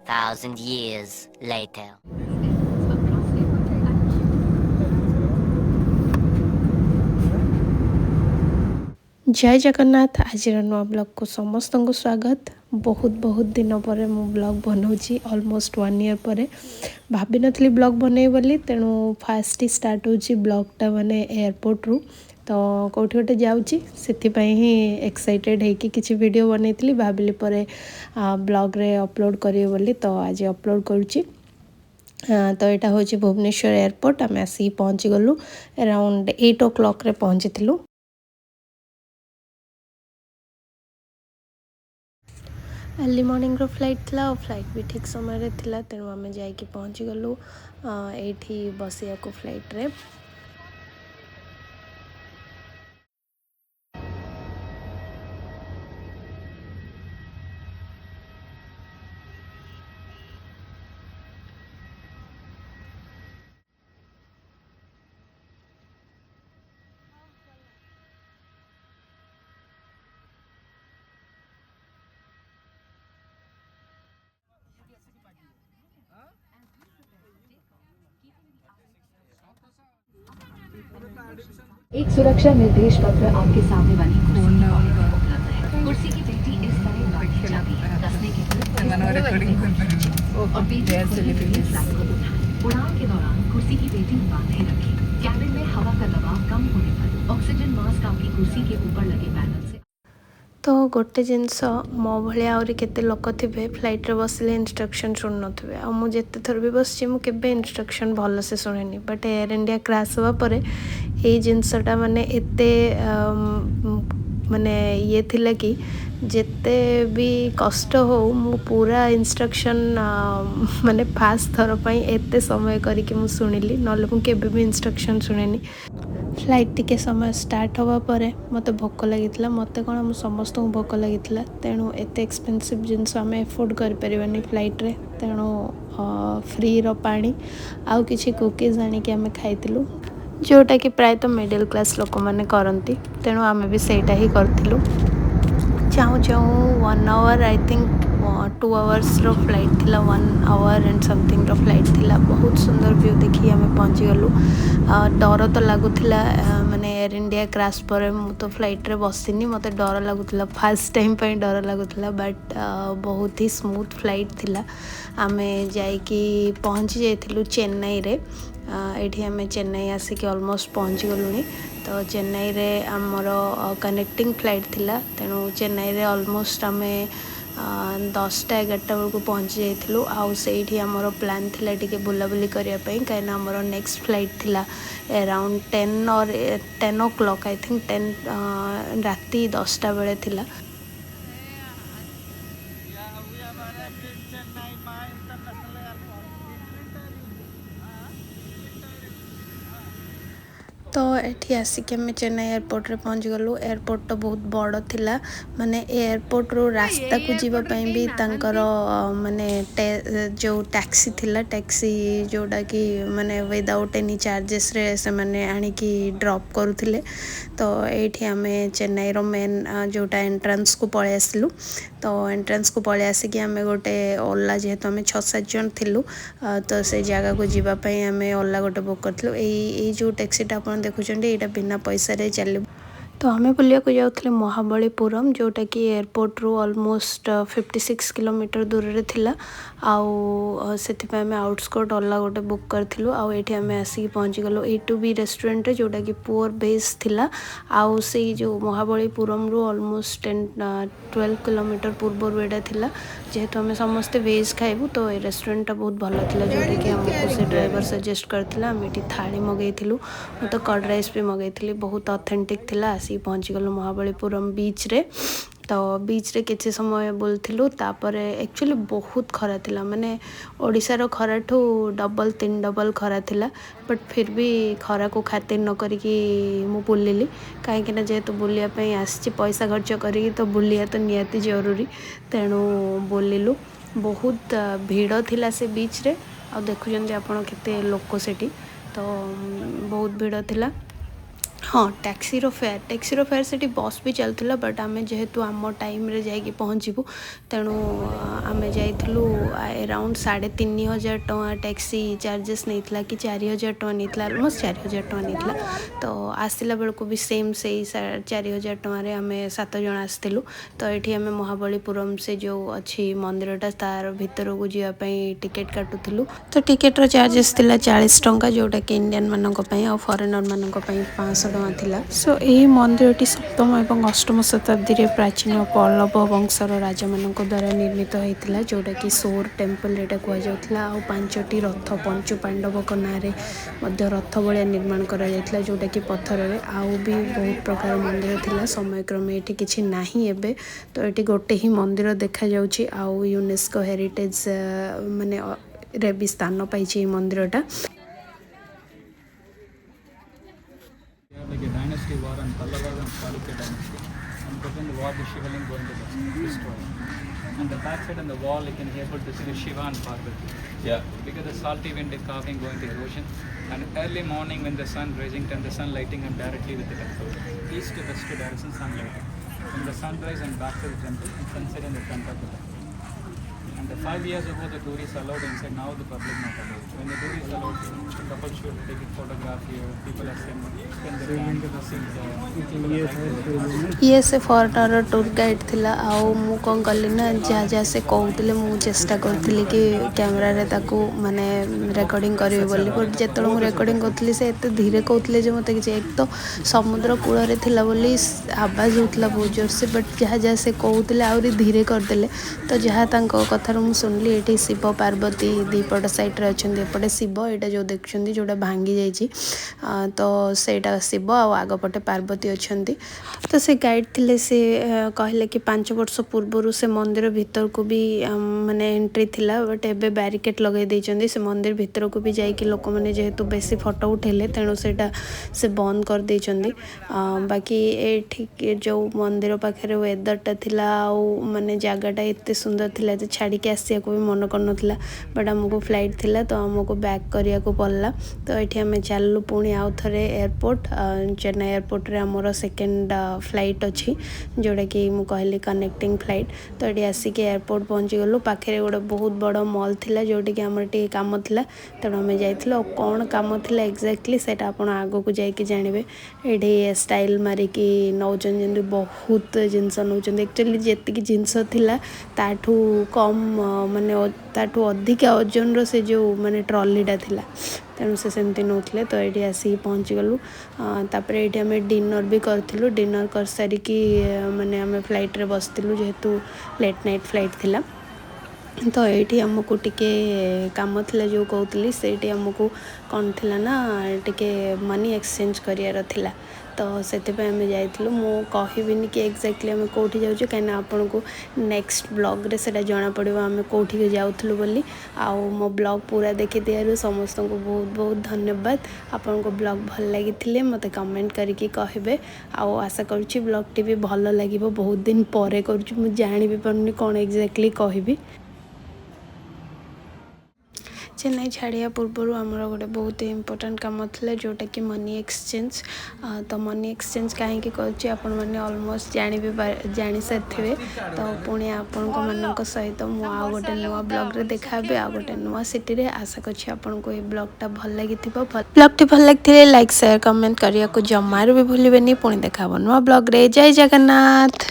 2,000 years later. जय जगन्नाथ। आज नुआ ब्लॉग को समस्त को स्वागत। बहुत बहुत दिन पर मु ब्लॉग बनाऊँगी ऑलमोस्ट 1 ईयर पर भाभी नथली ब्लॉग बनई बोली तेणु फास्ट ही स्टार्ट होची ब्लॉगटा माने एयरपोर्ट रु तो कौटी गोटे जाऊँगी ही एक्साइटेड है कि किसी वीडियो बनई भाविली पर ब्लॉग रे अपलोड करिए बोली तो आज अपलोड करुँची। तो यहाँ हूँ भुवनेश्वर एयरपोर्ट आम आसिक पहुँची गलु अराउंड 8 o'clock रे पहुँची थिलु। अर्ली मॉर्निंग रो फ्लाइट थिला और फ्लाइट भी ठीक समय रे थिला तेणु आम जाइए पहुँची गलु एठी बसिया को फ्लाइट रे। एक सुरक्षा निर्देश पत्र आपके सामने वाली कुर्सी पर उपलब्ध है। कुर्सी की पेटी इस तरह बांधी जाती है। कसने के लिए और उड़ान के दौरान कुर्सी की पेटी बांधे रखें। कैबिन में हवा का दबाव कम होने पर ऑक्सीजन मास्क आपकी कुर्सी के ऊपर लगे पैनल से। तो गोटे जिनस मो भाया आहरी केते लोक थे फ्लाइट रे बसले इंस्ट्रक्शन शुणु नथिबे आ मु जेते थर भी बसछि मु केबे इंस्ट्रक्शन भल से शुणेनी बट एयर इंडिया क्रैश हुआ पर ए जिनसटा माने एते माने ये थिला कि जेते भी कष्ट हो मु पूरा इंस्ट्रक्शन माने फास्ट थर पई एते समय करिके मु सुनिली नले मु केबे भी इंस्ट्रक्शन शुणेनी। फ्लाइट टिके समय स्टार्ट होगा पर मत भोक लगी मत कौन मु समस्त को भोक लगी तेणु एत एक्सपेंसिव जिनस आम एफोर्ड कर फ्लाइट रे तेणु फ्री रो पानी आउ किछि कुकीज आनिक आम खाइलु जोटा कि प्रायतः मिडिल क्लास लोक मैंने करती तेणु आम भी सेटा ही करूँ। चाहूँ चाहूँ 1 hour आई थिंक 2 hours रो फ्लाइट थिला 1 hour एंड समथिंग रो फ्लाइट थिला। बहुत सुंदर व्यू देखी आम पहुँची गलु। डर तो लगुला माने एयर इंडिया क्रैश पर मु तो फ्लाइट रे बसिनी मत डर लगुला फर्स्ट टाइम पे डर लगुला बट बहुत ही स्मूथ फ्लाइट थिला। आमे जाइकी पहुँची जाइथिलु चेन्नई रे। एठी आमे चेन्नई आसिक ऑलमोस्ट पहुँची गलुनी तो चेन्नई रे आमर कनेक्टिंग फ्लाइट थिला तेणु चेन्नई रे ऑलमोस्ट आमे 10टा 11टा बेलू पहुँची जाइलु। आउ से आमर प्लान थिला टिके बुलाबुली करने कहीं आमर नेक्स्ट फ्लाइट थिला अराउंड 10 और 10 o'clock आई थिंक 10 राति 10टा बेले थिला। तो एठी आसिक आम चेन्नई एयरपोर्ट रे पहुँच गलु। एयरपोर्ट तो बहुत बड़ थिला माने एयरपोर्ट रो रास्ता को जीवा पई भी तांकर माने जो टैक्सी थिला टैक्सी जोटा कि माने विदाउट एनी चार्जेस रे से माने आनी की ड्रॉप करूथिले। तो एठी आमे चेन्नई रो मेन जोटा एंट्रेंस को पळे आसलु तो एंट्रेंस को पळे आसिक आमे गोटे ओला जेहेतु आमे 6-7 जन थिलु तो से जगह को जीवा पई आमे ओला गोटे बुक करथलु। ए जो टैक्सीटा अपन देखुं यहाँ बिना पैसा रे चल। तो आम बुलिया को जाऊँ महाबलीपुरम जोटा कि एयरपोर्ट रू ऑलमोस्ट 56 किलोमीटर दूर रे थिला। आउ से आम आउटस्कर्ट ओला गोटे बुक करूँ आठ आम आसिक पहुँची गलु A2B रेस्टोरेंट जोटा कि पुअर बेस थिला। आउ से जो महाबलीपुरम रू ऑलमोस्ट 10-12 किलोमीटर पूर्व एटा थिला जेहेतु आम समस्ते वेज खाइबू तो ये रेस्टोरेंट बहुत भल थिला जोटा कि आमको से ड्राइवर सजेस्ट करथिला। आम एठी थाली मगैथिलु तो कर्ड राइस भी मगैथिली बहुत ऑथेंटिक थिला। आसिक पहुँची गलु महाबलीपुरम बीच रे तो बीच रे किसी समय बोलथिलु तापर एक्चुअली बहुत खरा थिला माने ओडिशार खरा ठू डबल 3 डबल खरा थिला बट फिर भी खरा को खातिर न करिकी मु बुलिली कहीं जेहेतु बुलिया पे आसी पैसा खर्च करी तो बुलिया तो निहाती जरूरी तेणु बुलिलु। बहुत भीड़ थिला से बीच रे आ देखुछन आपण केते लोक सेठी तो बहुत भीड़ थिला। हाँ टैक्सीर फेयर से बस भी चलता बट आम जेहेतु आम टाइम रे जाइए पहुँचबू तेणु आम जाइलु अराउंड 3500 टଙ୍କା टैक्सी चार्जेस नहीं कि 4000 टଙ୍କା नहीं अलमोस्ट 4000 टଙ୍କା नहीं तो आसला बेलू भी सेम से 4000 टଙ୍କା आम 7 जन आसलु तो ये आम महाबलीपुरम से जो अच्छी मंदिरटा तार भितर को जावाई टिकेट काटुलु तो टिकेटर चार्जेस थिला 40 टଙ୍କା जोटा कि इंडियन मानक आ फॉरेनर मानक 500 टଙ୍କା थिला सो यही मंदिरटी सप्तम एवं अष्टम शताब्दी रे प्राचीन पल्लव वंशर राजा मानक द्वारा निर्मित होता जोटा कि सोर टेम्पल एटा कहला आ 5टी रथ पंचु पांडव ना रथ भाया निर्माण करा जोटा कि पत्थर रे आउ भी बहुत प्रकार मंदिर थिला समय क्रमे ये किसी ना एबे तो ये गोटे ही मंदिर देखा जाउची आउ यूनेस्को हेरिटेज माने रे भी स्थान पाई मंदिरटा like a dynasty war and Pallava and Chalukya dynasty. And but then the war, the Shivaling going to destroy. And the backside and the wall, you can be able to see the Shiva and Parvati. Yeah. Because the salty wind is carving going to erosion. And early morning when the sun rising, then the sun lighting and directly with the temple. East to west direction sun lighting. From the sunrise and back to the temple and sunset in the front of the temple. And the 5 years ago the tourists allowed inside, now the public not allowed. When the tourists allowed, the couple should take a photograph here, people are spend their time to see ये से foreigner tour guide थिला आउ मु कौन कली ना जहाँ जहाँ से कहते मु चेष्टा करी कि कैमेरा रे ताकू माने रेकर्डिंग करी बोली बट जिते मुझे रेकर्डिंग करी से एत धीरे कहते जो मत किसी एक तो समुद्र कूल थिला बोली आवाज होता बहुत जोर से बट जहाँ जहाँ से कहते आहरी धीरे करदे तो जहाँ कथार मुझे शुणिली ये शिव पार्वती दीपट साइड रे अच्छा एपटे शिव यहाँ जो देखुं जोटा भांगी जाइए तो सेटा शिव आगपटे पार्वती अच्छा तो से गाइड थिले से कहले कि 5 वर्ष पूर्वर से मंदिर भीतर को भी माने एंट्री थिला बट एबे बैरिकेड लगे देइचंदी से मंदिर भीतर को भी जाइए लोक मैंने जेहेतु बेसी फोटो उठेले तेणु सेटा से बंद कर देइचंदी बाकी ए ठीक जो मंदिर पाखे वेदरटा थिला माने जगहटा एते सुंदर थिला जे छाड़ी के आसिया को भी मन करनथिला बट हमको फ्लाइट थिला तो हमको बैक करिया को पड़ला तो ये आम चलू पुणी आउ थे एयरपोर्ट चेन्नई एयरपोर्ट रे हमर सेकेंड फ्लाइट अच्छी जोटा कि मु कहली कनेक्टिंग फ्लाइट तो ये आसिक एयरपोर्ट पहुँची गलु पाखे गोटे बहुत बड़ मॉल थिला जोटी कि आमर टे काम थिला तेणु आम जाइथिलु कौन काम थिला एक्जाक्टली सेटा आपण आगो को जाइए जानवे ये स्टाइल मारिकी नौचन जमी बहुत जिनस नौचन एक्चुअली जी जिनस थिला ताठू कम माने ताठू अधिक ओजन से जो माने ट्रॉलीटा थिला तेणु से सेमती नौले तो ये आसिक पहुँची गलु तापर ये आम डिनर भी करूँ डिनर कर सारिकी माने आम फ्लाइट रे बसलु जेहेतु लेट नाइट फ्लाइट थिला तो ये आमको टिके काम थिला जो कहती से आमको कौन थिला ना टिके मनी एक्सचेंज करार थिला तो से आम जाइलु मु कहबिनी कि एक्जाक्टली आम कौटी जाऊँ कहीं आपन को नेक्स्ट ब्लॉग रे सेटा जना पड़ो आम कौटी जाऊँ बोली आउ मो ब्लॉग पूरा देखी दियारु समस्त को बहुत बहुत धन्यवाद आपन को ब्लॉग भल लगी मत कमेंट करके कहे आउ आशा करुँची ब्लॉग टी भी भल लगे बहुत दिन पर करुँच जानी भी पारुनी कौन एक्जाक्टली कहबी चेन्नई छाड़िया पूर्वर आमर गोटे बहुत इम्पोर्टाट कम था जोटा कि मनी एक्सचेंज तो मनी एक्सचेंज कहीं आपण मैंने ऑलमोस्ट जानी सारे तो पुणी आपण मान सहित मुझे गोटे नुआ ब्लॉग रे देखा आ गोटे नुआ सिटी रे आशा करछि आपन को ये ब्लॉगटा भल लगी ब्लॉगटी भल लगी लाइक शेयर कमेंट करिया को जमार भी भूलिबेनी पुणी देखा नुआ ब्लॉग रे जय जगन्नाथ।